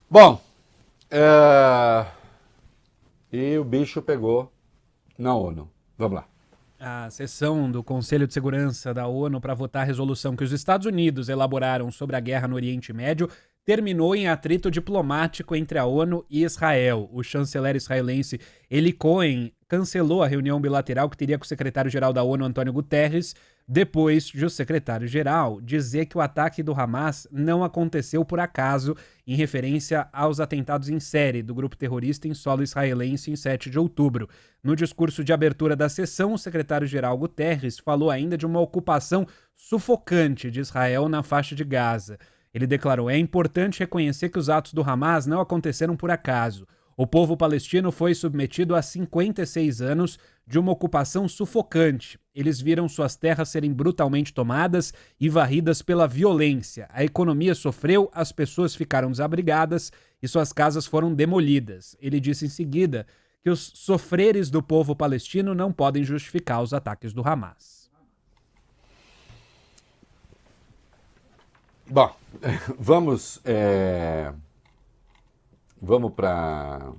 Bom, é, e o bicho pegou na ONU. Vamos lá. A sessão do Conselho de Segurança da ONU para votar a resolução que os Estados Unidos elaboraram sobre a guerra no Oriente Médio terminou em atrito diplomático entre a ONU e Israel. O chanceler israelense Eli Cohen cancelou a reunião bilateral que teria com o secretário-geral da ONU, Antônio Guterres, depois de o secretário-geral dizer que o ataque do Hamas não aconteceu por acaso, em referência aos atentados em série do grupo terrorista em solo israelense em 7 de outubro. No discurso de abertura da sessão, o secretário-geral Guterres falou ainda de uma ocupação sufocante de Israel na faixa de Gaza. Ele declarou: é importante reconhecer que os atos do Hamas não aconteceram por acaso. O povo palestino foi submetido a 56 anos de uma ocupação sufocante. Eles viram suas terras serem brutalmente tomadas e varridas pela violência. A economia sofreu, as pessoas ficaram desabrigadas e suas casas foram demolidas. Ele disse em seguida que os sofreres do povo palestino não podem justificar os ataques do Hamas. Bom, vamos, vamos para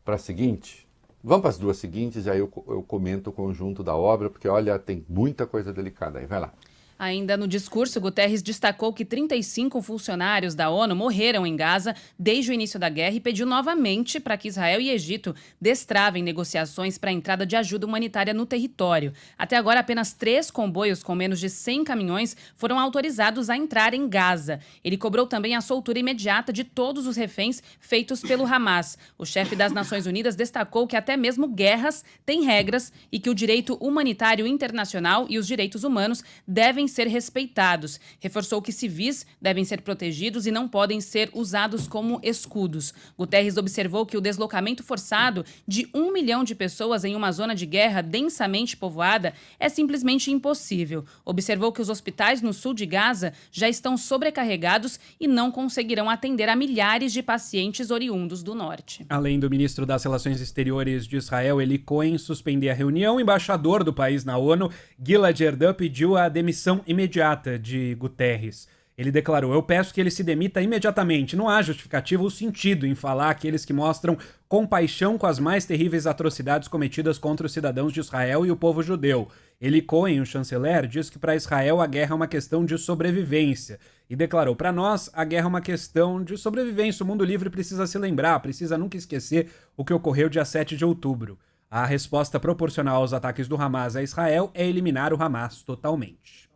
a seguinte. Vamos para as duas seguintes e aí eu comento o conjunto da obra, porque olha, tem muita coisa delicada aí. Vai lá. Ainda no discurso, Guterres destacou que 35 funcionários da ONU morreram em Gaza desde o início da guerra e pediu novamente para que Israel e Egito destravem negociações para a entrada de ajuda humanitária no território. Até agora, apenas 3 comboios com menos de 100 caminhões foram autorizados a entrar em Gaza. Ele cobrou também a soltura imediata de todos os reféns feitos pelo Hamas. O chefe das Nações Unidas destacou que até mesmo guerras têm regras e que o direito humanitário internacional e os direitos humanos devem ser respeitados. Reforçou que civis devem ser protegidos e não podem ser usados como escudos. Guterres observou que o deslocamento forçado de 1 milhão de pessoas em uma zona de guerra densamente povoada é simplesmente impossível. Observou que os hospitais no sul de Gaza já estão sobrecarregados e não conseguirão atender a milhares de pacientes oriundos do norte. Além do ministro das Relações Exteriores de Israel, Eli Cohen, suspender a reunião, o embaixador do país na ONU, Gilad Erdan, pediu a demissão imediata de Guterres. Ele declarou: eu peço que ele se demita imediatamente. Não há justificativa ou sentido em falar aqueles que mostram compaixão com as mais terríveis atrocidades cometidas contra os cidadãos de Israel e o povo judeu. Eli Cohen, o chanceler, diz que para Israel a guerra é uma questão de sobrevivência. E declarou: para nós, a guerra é uma questão de sobrevivência. O mundo livre precisa se lembrar, precisa nunca esquecer o que ocorreu dia 7 de outubro. A resposta proporcional aos ataques do Hamas a Israel é eliminar o Hamas totalmente.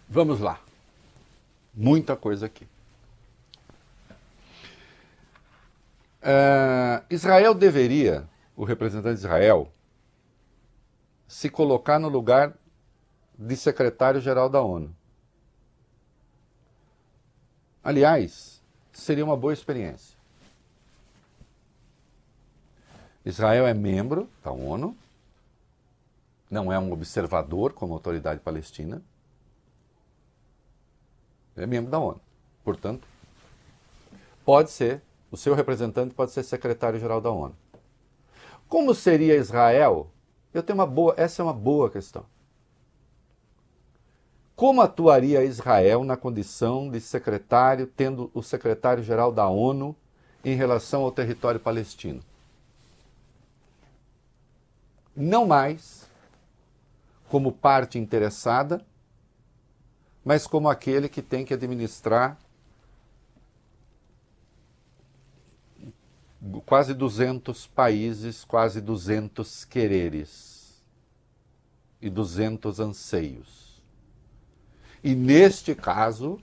Vamos lá. Muita coisa aqui. Israel deveria, o representante de Israel, se colocar no lugar de secretário-geral da ONU. Aliás, seria uma boa experiência. Israel é membro da ONU, não é um observador como a autoridade palestina, é membro da ONU. Portanto, pode ser, o seu representante pode ser secretário-geral da ONU. Como seria Israel? Essa é uma boa questão. Como atuaria Israel na condição de secretário, tendo o secretário-geral da ONU em relação ao território palestino? Não mais como parte interessada, mas como aquele que tem que administrar quase 200 países, quase 200 quereres e 200 anseios. E neste caso,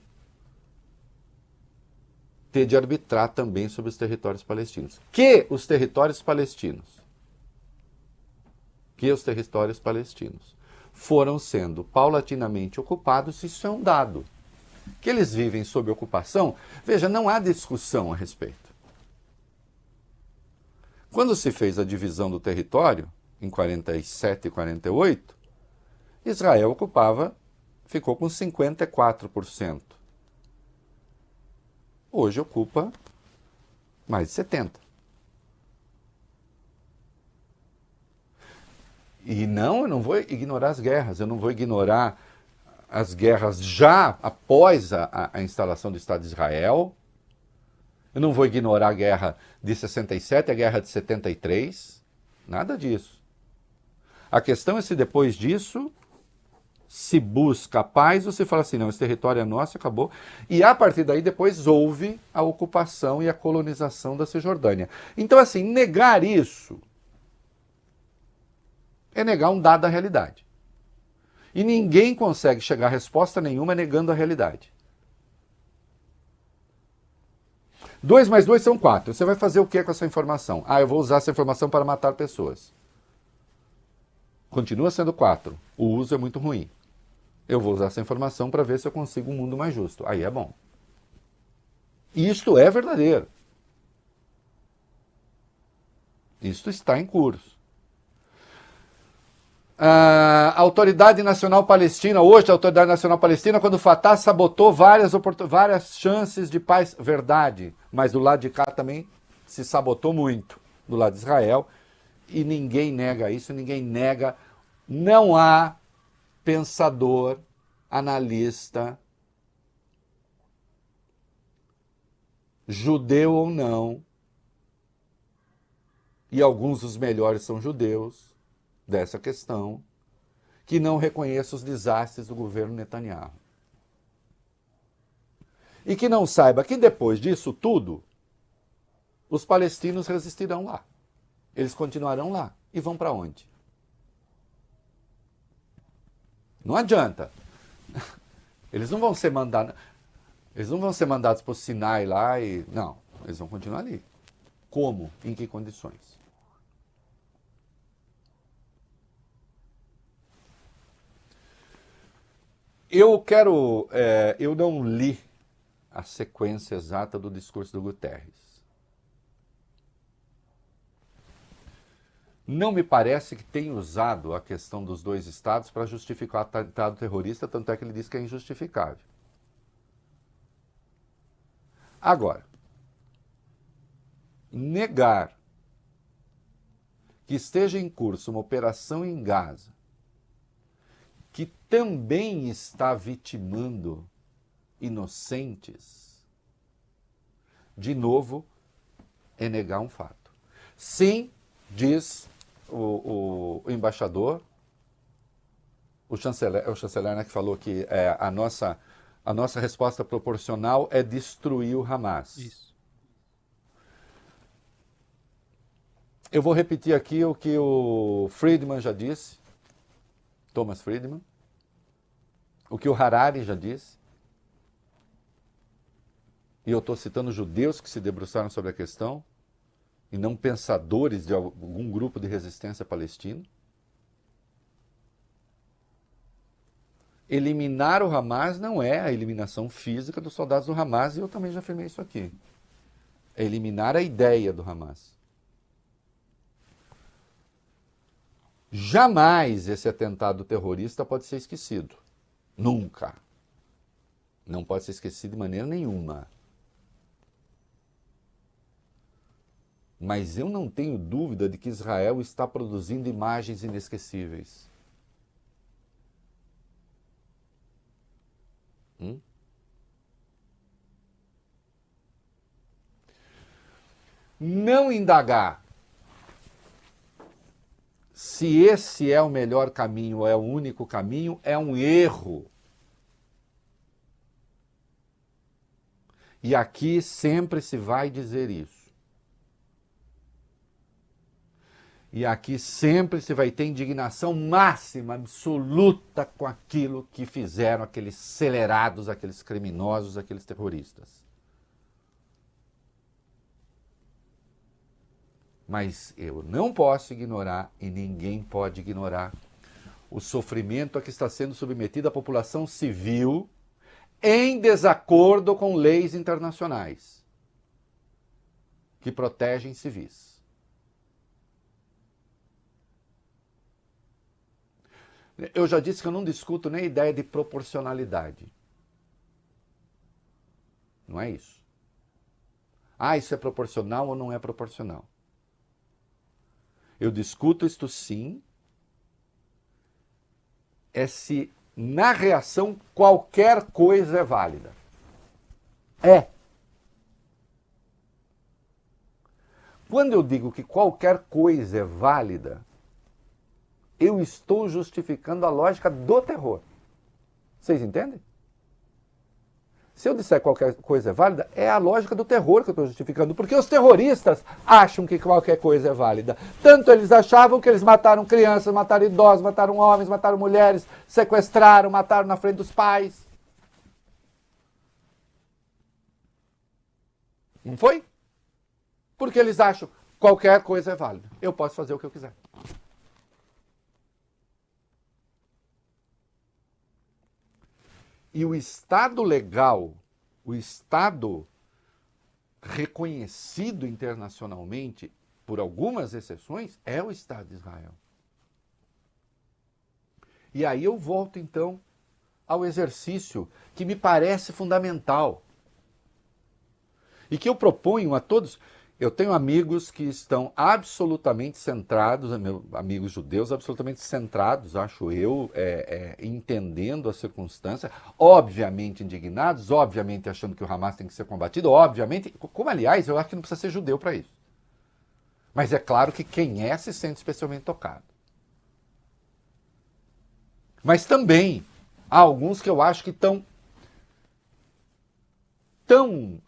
ter de arbitrar também sobre os territórios palestinos. Que os territórios palestinos foram sendo paulatinamente ocupados, isso é um dado. Que eles vivem sob ocupação, veja, não há discussão a respeito. Quando se fez a divisão do território, em 47 e 48, Israel ficou com 54%. Hoje ocupa mais de 70%. E não, eu não vou ignorar as guerras, eu não vou ignorar as guerras já após a instalação do Estado de Israel. Eu não vou ignorar a guerra de 67, a guerra de 73, nada disso. A questão é se depois disso se busca a paz ou se fala assim, não, esse território é nosso, acabou. E a partir daí depois houve a ocupação e a colonização da Cisjordânia. Então assim, negar isso é negar um dado da realidade. E ninguém consegue chegar a resposta nenhuma negando a realidade. 2 mais 2 são 4. Você vai fazer o que com essa informação? Ah, eu vou usar essa informação para matar pessoas. Continua sendo 4. O uso é muito ruim. Eu vou usar essa informação para ver se eu consigo um mundo mais justo. Aí é bom. Isto é verdadeiro. Isto está em curso. A Autoridade Nacional Palestina, hoje a Autoridade Nacional Palestina, quando o Fatah sabotou várias chances de paz, verdade, mas do lado de cá também se sabotou muito, do lado de Israel, e ninguém nega isso, ninguém nega, não há pensador, analista, judeu ou não, e alguns dos melhores são judeus, dessa questão, que não reconheça os desastres do governo Netanyahu. E que não saiba que depois disso tudo, os palestinos resistirão lá. Eles continuarão lá. E vão para onde? Não adianta. Eles não vão ser mandados para o Sinai lá e... Não, eles vão continuar ali. Como? Em que condições? Eu não li a sequência exata do discurso do Guterres. Não me parece que tenha usado a questão dos 2 estados para justificar o atentado terrorista, tanto é que ele diz que é injustificável. Agora, negar que esteja em curso uma operação em Gaza, que também está vitimando inocentes, de novo, é negar um fato. Sim, diz o embaixador, o chanceler, né, que falou que a nossa resposta proporcional é destruir o Hamas. Isso. Eu vou repetir aqui o que o Friedman já disse, Thomas Friedman, o que o Harari já disse, e eu estou citando judeus que se debruçaram sobre a questão, e não pensadores de algum grupo de resistência palestino. Eliminar o Hamas não é a eliminação física dos soldados do Hamas, e eu também já afirmei isso aqui. É eliminar a ideia do Hamas. Jamais esse atentado terrorista pode ser esquecido. Nunca. Não pode ser esquecido de maneira nenhuma. Mas eu não tenho dúvida de que Israel está produzindo imagens inesquecíveis. Não indagar se esse é o melhor caminho ou é o único caminho é um erro. E aqui sempre se vai dizer isso. E aqui sempre se vai ter indignação máxima, absoluta com aquilo que fizeram aqueles acelerados, aqueles criminosos, aqueles terroristas. Mas eu não posso ignorar, e ninguém pode ignorar, o sofrimento a que está sendo submetida a população civil em desacordo com leis internacionais que protegem civis. Eu já disse que eu não discuto nem a ideia de proporcionalidade. Não é isso. Ah, isso é proporcional ou não é proporcional? Eu discuto isto sim, é se na reação, qualquer coisa é válida. É. Quando eu digo que qualquer coisa é válida, eu estou justificando a lógica do terror. Vocês entendem? Se eu disser qualquer coisa é válida, é a lógica do terror que eu estou justificando, porque os terroristas acham que qualquer coisa é válida. Tanto eles achavam que eles mataram crianças, mataram idosos, mataram homens, mataram mulheres, sequestraram, mataram na frente dos pais. Não foi? Porque eles acham que qualquer coisa é válida. Eu posso fazer o que eu quiser. E o Estado legal, o Estado reconhecido internacionalmente, por algumas exceções, é o Estado de Israel. E aí eu volto, então, ao exercício que me parece fundamental. E que eu proponho a todos. Eu tenho amigos que estão absolutamente centrados, amigos judeus absolutamente centrados, acho eu, entendendo a circunstância, obviamente indignados, obviamente achando que o Hamas tem que ser combatido, obviamente, como aliás, eu acho que não precisa ser judeu para isso. Mas é claro que quem é se sente especialmente tocado. Mas também há alguns que eu acho que estão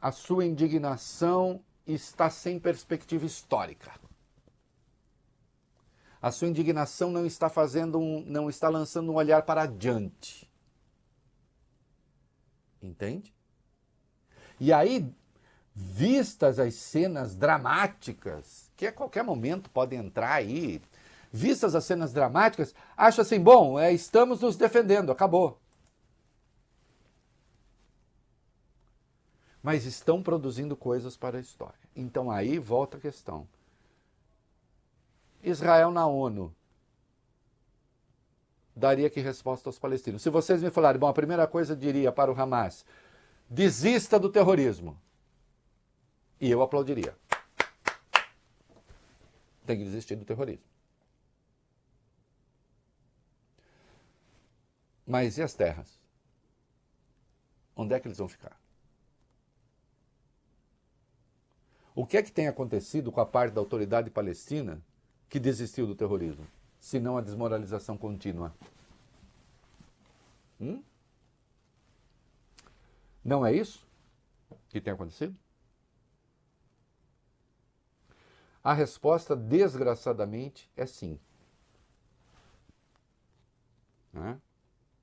a sua indignação está sem perspectiva histórica. A sua indignação não está lançando um olhar para adiante. Entende? E aí, vistas as cenas dramáticas, que a qualquer momento podem entrar aí, vistas as cenas dramáticas, acho assim, bom, estamos nos defendendo, acabou. Mas estão produzindo coisas para a história. Então aí volta a questão. Israel na ONU daria que resposta aos palestinos? Se vocês me falarem, bom, a primeira coisa eu diria para o Hamas, desista do terrorismo. E eu aplaudiria. Tem que desistir do terrorismo. Mas e as terras? Onde é que eles vão ficar? O que é que tem acontecido com a parte da autoridade palestina que desistiu do terrorismo, se não a desmoralização contínua? Não é isso que tem acontecido? A resposta, desgraçadamente, é sim. Né?